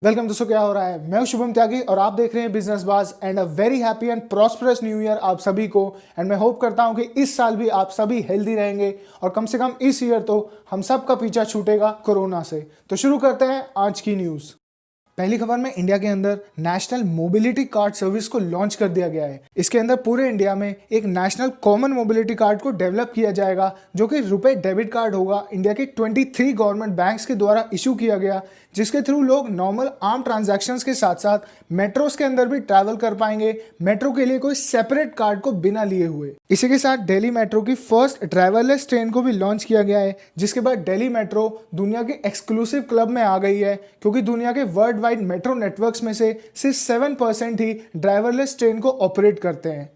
Welcome दोस्तों, क्या हो रहा है। मैं हूं शुभम त्यागी और आप देख रहे हैं बिजनेस बाज and a very happy and prosperous new year आप सभी को। एंड मैं होप करता हूं कि इस साल भी आप सभी हेल्दी रहेंगे और कम से कम इस ईयर तो हम सब का पीछा छूटेगा कोरोना से। तो शुरू करते हैं आज की न्यूज़। पहली खबर में इंडिया के अंदर नेशनल मोबिलिटी कार्ड सर्विस को लॉन्च कर दिया गया है। इसके अंदर पूरे इंडिया में एक नेशनल कॉमन मोबिलिटी कार्ड को डेवलप किया जाएगा जो कि रुपए डेबिट कार्ड होगा। इंडिया के 23 गवर्नमेंट बैंक्स के द्वारा इशू किया गया, जिसके थ्रू लोग नॉर्मल आम ट्रांजैक्शंस के साथ साथ मेट्रोस के अंदर भी ट्रैवल कर पाएंगे, मेट्रो के लिए कोई सेपरेट कार्ड को बिना लिए हुए। इसी के साथ दिल्ली मेट्रो की फर्स्ट ड्राइवरलेस ट्रेन को भी लॉन्च किया गया है, जिसके बाद दिल्ली मेट्रो दुनिया के एक्सक्लूसिव क्लब में आ गई है, क्योंकि दुनिया के वर्ल्ड वाइड मेट्रो नेटवर्क्स में से सिर्फ 7% ही ड्राइवरलेस ट्रेन को ऑपरेट करते हैं।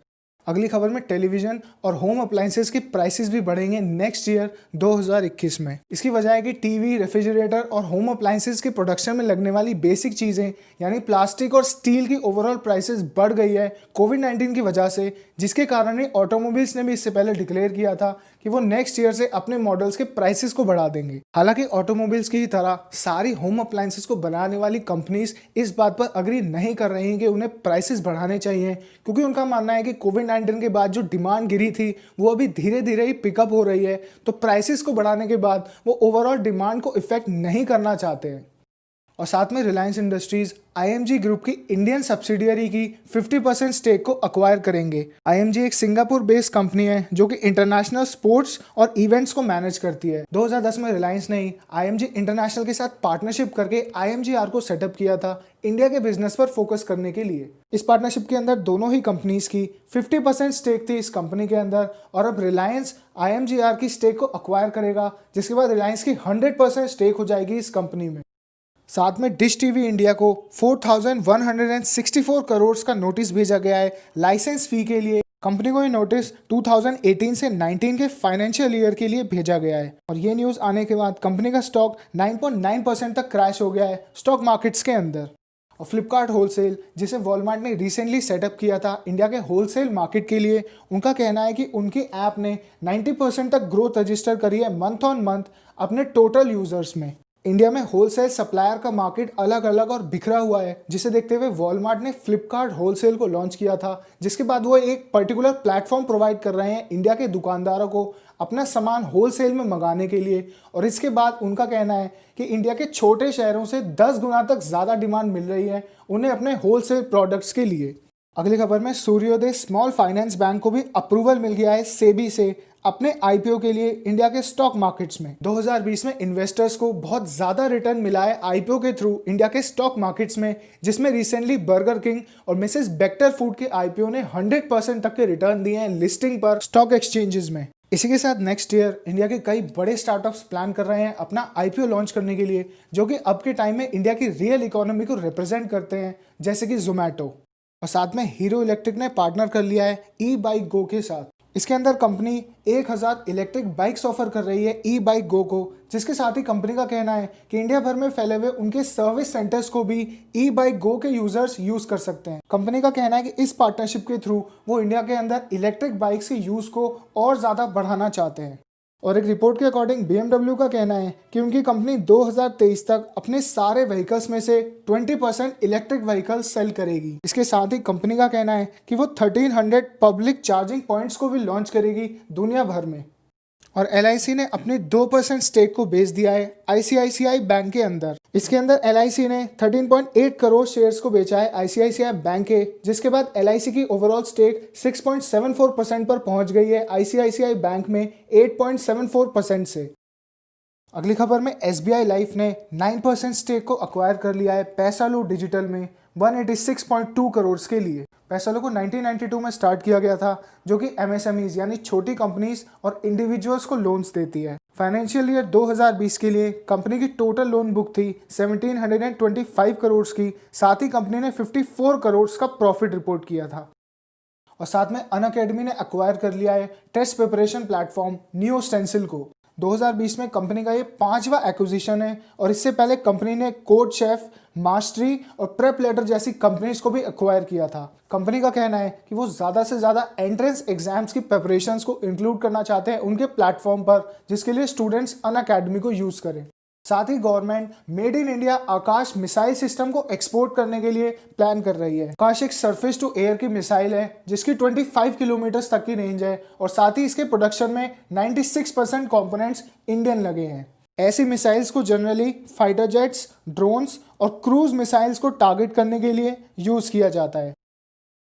अगली खबर में टेलीविजन और होम अप्लायंसेस की प्राइसेस भी बढ़ेंगे नेक्स्ट ईयर 2021 में। इसकी वजह है कि टीवी, रेफ्रिजरेटर और होम अप्लायंसेस के प्रोडक्शन में लगने वाली बेसिक चीज़ें यानी प्लास्टिक और स्टील की ओवरऑल प्राइसेस बढ़ गई है कोविड-19 की वजह से, जिसके कारण ही ऑटोमोबाइल्स ने भी इससे पहले डिक्लेयर किया था कि वो नेक्स्ट ईयर से अपने मॉडल्स के प्राइसेस को बढ़ा देंगे। हालांकि ऑटोमोबाइल्स की ही तरह सारी होम अप्लायंसेस को बनाने वाली कंपनीज इस बात पर अग्री नहीं कर रही हैं कि उन्हें प्राइसेस बढ़ाने चाहिए, क्योंकि उनका मानना है कि कोविड-19 के बाद जो डिमांड गिरी थी वो अभी धीरे धीरे ही पिकअप हो रही है। तो प्राइसेस को बढ़ाने के बाद वो ओवरऑल डिमांड को इफेक्ट नहीं करना चाहते हैं। और साथ में रिलायंस इंडस्ट्रीज आईएमजी ग्रुप की इंडियन सब्सिडियरी की 50% स्टेक को अक्वायर करेंगे। आईएमजी एक सिंगापुर बेस्ड कंपनी है जो कि इंटरनेशनल स्पोर्ट्स और इवेंट्स को मैनेज करती है। 2010 में रिलायंस ने आईएमजी इंटरनेशनल के साथ पार्टनरशिप करके आईएमजीआर को सेटअप किया था इंडिया के बिजनेस पर फोकस करने के लिए। इस पार्टनरशिप के अंदर दोनों ही कंपनीज की 50% स्टेक थी इस कंपनी के अंदर, और अब रिलायंस आईएमजीआर की स्टेक को अक्वायर करेगा, जिसके बाद रिलायंस की 100% स्टेक हो जाएगी इस कंपनी में। साथ में डिश टीवी इंडिया को 4164 करोड़ का नोटिस भेजा गया है लाइसेंस फी के लिए। कंपनी को ये नोटिस 2018 से 19 के फाइनेंशियल ईयर के लिए भेजा गया है। और ये न्यूज़ आने के बाद कंपनी का स्टॉक 9.9% तक क्रैश हो गया है स्टॉक मार्केट्स के अंदर। और फ्लिपकार्ट होलसेल, जिसे वॉलमार्ट ने रिसेंटली सेटअप किया था इंडिया के होलसेल मार्केट के लिए, उनका कहना है कि उनकी ऐप ने 90% तक ग्रोथ रजिस्टर करी है मंथ ऑन मंथ अपने टोटल यूजर्स में। इंडिया में होलसेल सप्लायर का मार्केट अलग अलग और बिखरा हुआ है, जिसे देखते हुए वॉलमार्ट ने फ्लिपकार्ट होलसेल को लॉन्च किया था, जिसके बाद वो एक पर्टिकुलर प्लेटफॉर्म प्रोवाइड कर रहे हैं इंडिया के दुकानदारों को अपना सामान होलसेल में मंगाने के लिए। और इसके बाद उनका कहना है कि इंडिया के छोटे शहरों से 10 गुना तक ज़्यादा डिमांड मिल रही है उन्हें अपने होलसेल प्रोडक्ट्स के लिए। अगली खबर में सूर्योदय स्मॉल फाइनेंस बैंक को भी अप्रूवल मिल गया है सेबी से अपने आईपीओ के लिए इंडिया के स्टॉक मार्केट्स में। 2020 में इन्वेस्टर्स को बहुत ज़्यादा रिटर्न मिला है आईपीओ के थ्रू इंडिया के स्टॉक मार्केट्स में, जिसमें रिसेंटली बर्गर किंग और मिसेस बेक्टर फूड के आईपीओ ने 100% तक के रिटर्न दिए हैं लिस्टिंग पर स्टॉक एक्सचेंजेस में। इसी के साथ नेक्स्ट ईयर इंडिया के कई बड़े स्टार्टअप्स प्लान कर रहे हैं अपना आईपीओ लॉन्च करने के लिए, जो कि अब के टाइम में इंडिया की रियल इकोनॉमी को रिप्रेजेंट करते हैं, जैसे कि जोमैटो। और साथ में हीरो इलेक्ट्रिक ने पार्टनर कर लिया है ई बाइक गो के साथ। इसके अंदर कंपनी 1000 इलेक्ट्रिक बाइक्स ऑफर कर रही है ई बाइक गो को, जिसके साथ ही कंपनी का कहना है कि इंडिया भर में फैले हुए उनके सर्विस सेंटर्स को भी ई बाइक गो के यूजर्स यूज कर सकते हैं। कंपनी का कहना है कि इस पार्टनरशिप के थ्रू वो इंडिया के अंदर इलेक्ट्रिक बाइक्स के यूज को और ज्यादा बढ़ाना चाहते हैं। और एक रिपोर्ट के अकॉर्डिंग BMW का कहना है कि उनकी कंपनी 2023 तक अपने सारे व्हीकल्स में से 20% इलेक्ट्रिक व्हीकल्स सेल करेगी। इसके साथ ही कंपनी का कहना है कि वो 1300 पब्लिक चार्जिंग पॉइंट्स को भी लॉन्च करेगी दुनिया भर में। और LIC ने अपने 2% स्टेक को बेच दिया है ICICI बैंक के अंदर। इसके अंदर LIC ने 13.8 करोड़ शेयर्स को बेचा है ICICI बैंक के, जिसके बाद LIC की ओवरऑल स्टेक 6.74% पर पहुंच गई है ICICI बैंक में 8.74% से। अगली खबर में SBI लाइफ ने 9% स्टेक को अक्वायर कर लिया है पैसालू डिजिटल में 186.2 करोड़ के लिए। पैसालू को 1992 में स्टार्ट किया गया था, जो कि MSMEs यानी छोटी कंपनीज और इंडिविजुअल्स को लोन्स देती है। फाइनेंशियल ईयर 2020 के लिए कंपनी की टोटल लोन बुक थी 1725 करोड़ की। साथ ही कंपनी ने 54 करोड़ का प्रॉफिट रिपोर्ट किया था। और साथ में अनअकैडमी ने अक्वायर कर लिया है test preparation platform Neostencil को। 2020 में कंपनी का ये 5वां एक्विजिशन है, और इससे पहले कंपनी ने कोड शेफ, मास्टरी और प्रेप लेटर जैसी कंपनीज को भी अक्वायर किया था। कंपनी का कहना है कि वो ज़्यादा से ज़्यादा एंट्रेंस एग्जाम्स की प्रिपरेशंस को इंक्लूड करना चाहते हैं उनके प्लेटफॉर्म पर, जिसके लिए स्टूडेंट्स अनअकैडमी को यूज़ करें। साथ ही government made in India Akash missile system को एक्सपोर्ट करने के लिए प्लान कर रही है। आकाश एक सरफेस टू एयर की मिसाइल है जिसकी 25 किलोमीटर तक की रेंज है और साथ ही इसके प्रोडक्शन में 96% कंपोनेंट्स इंडियन लगे हैं। ऐसी मिसाइल्स को जनरली फाइटर जेट्स, ड्रोन्स और क्रूज मिसाइल्स को टारगेट करने के लिए यूज किया जाता है।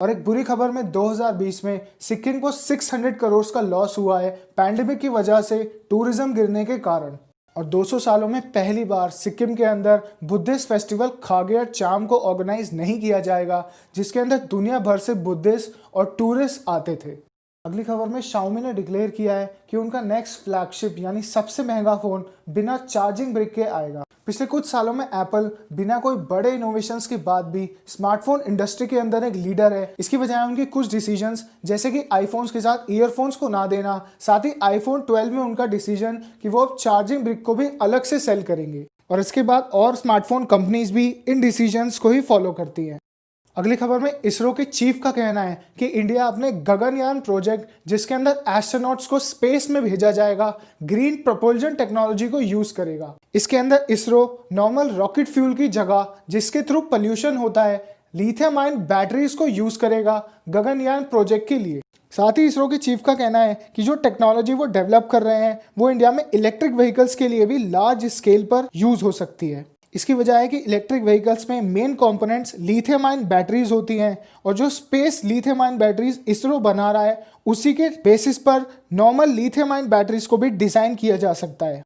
और एक बुरी खबर में 2020 में सिक्किम को 600 करोड़ का लॉस हुआ है पैंडेमिक की वजह से, टूरिज्म गिरने के कारण। और 200 सालों में पहली बार सिक्किम के अंदर बुद्धिस्ट फेस्टिवल खागेर चाम को ऑर्गेनाइज नहीं किया जाएगा, जिसके अंदर दुनिया भर से बुद्धिस्ट और टूरिस्ट आते थे। अगली खबर में Xiaomi ने डिक्लेयर किया है कि उनका नेक्स्ट फ्लैगशिप यानी सबसे महंगा फोन बिना चार्जिंग ब्रिक के आएगा। पिछले कुछ सालों में एप्पल बिना कोई बड़े इनोवेशंस के बाद भी स्मार्टफोन इंडस्ट्री के अंदर एक लीडर है। इसकी बजाय उनके कुछ डिसीजंस जैसे कि आईफोन्स के साथ ईयरफोन्स को ना देना, साथ ही आईफोन 12 में उनका डिसीजन कि वो अब चार्जिंग ब्रिक को भी अलग से सेल करेंगे। और इसके बाद और स्मार्टफोन कंपनीज भी इन डिसीजंस को ही फॉलो करती हैं। अगली खबर में इसरो के चीफ का कहना है कि इंडिया अपने गगनयान प्रोजेक्ट, जिसके अंदर एस्ट्रोनॉट्स को स्पेस में भेजा जाएगा, ग्रीन प्रपोल्जन टेक्नोलॉजी को यूज करेगा। इसके अंदर इसरो नॉर्मल रॉकेट फ्यूल की जगह, जिसके थ्रू पोल्यूशन होता है, लिथियम आयन बैटरीज को यूज करेगा गगनयान प्रोजेक्ट के लिए। साथ ही इसरो के चीफ का कहना है कि जो टेक्नोलॉजी वो डेवलप कर रहे हैं वो इंडिया में इलेक्ट्रिक व्हीकल्स के लिए भी लार्ज स्केल पर यूज हो सकती है। इसकी वजह है कि इलेक्ट्रिक व्हीकल्स में main components lithium ion batteries होती हैं और जो space lithium ion batteries ISRO बना रहा है उसी के बेसिस पर नॉर्मल लिथियम आयन बैटरीज को भी डिज़ाइन किया जा सकता है।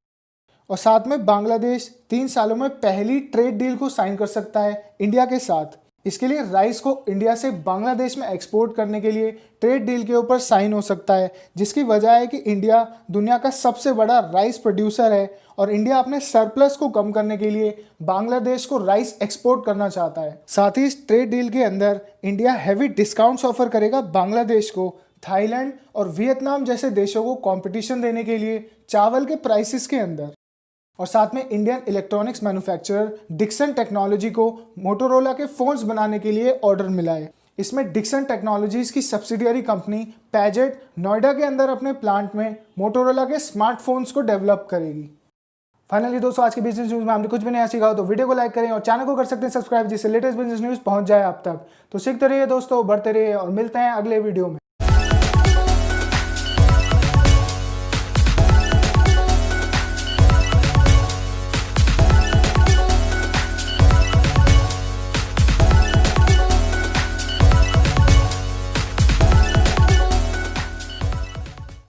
और साथ में बांग्लादेश 3 सालों में पहली ट्रेड डील को साइन कर सकता है इंडिया के साथ। इसके लिए राइस को इंडिया से बांग्लादेश में एक्सपोर्ट करने के लिए ट्रेड डील के ऊपर साइन हो सकता है, जिसकी वजह है कि इंडिया दुनिया का सबसे बड़ा राइस प्रोड्यूसर है और इंडिया अपने सरप्लस को कम करने के लिए बांग्लादेश को राइस एक्सपोर्ट करना चाहता है। साथ ही इस ट्रेड डील के अंदर इंडिया हैवी डिस्काउंट्स ऑफर करेगा बांग्लादेश को, थाईलैंड और वियतनाम जैसे देशों को कंपटीशन देने के लिए चावल के प्राइसेस के अंदर। और साथ में Indian electronics manufacturer Dixon technology को मोटोरोला के फोन्स बनाने के लिए ऑर्डर मिला है। इसमें डिक्सन टेक्नोलॉजीज की सब्सिडियरी कंपनी पैजेट नोएडा के अंदर अपने प्लांट में मोटोरोला के स्मार्टफोन्स को डेवलप करेगी। फाइनली दोस्तों, आज के बिजनेस न्यूज़ में हमने कुछ भी नया सीखा हो तो वीडियो को लाइक करें और चैनल को कर सकते हैं सब्सक्राइब, जिससे लेटेस्ट बिजनेस न्यूज़ पहुंच जाए आप तक। तो सीखते रहिए दोस्तों, बढ़ते रहिए और मिलते हैं अगले वीडियो में।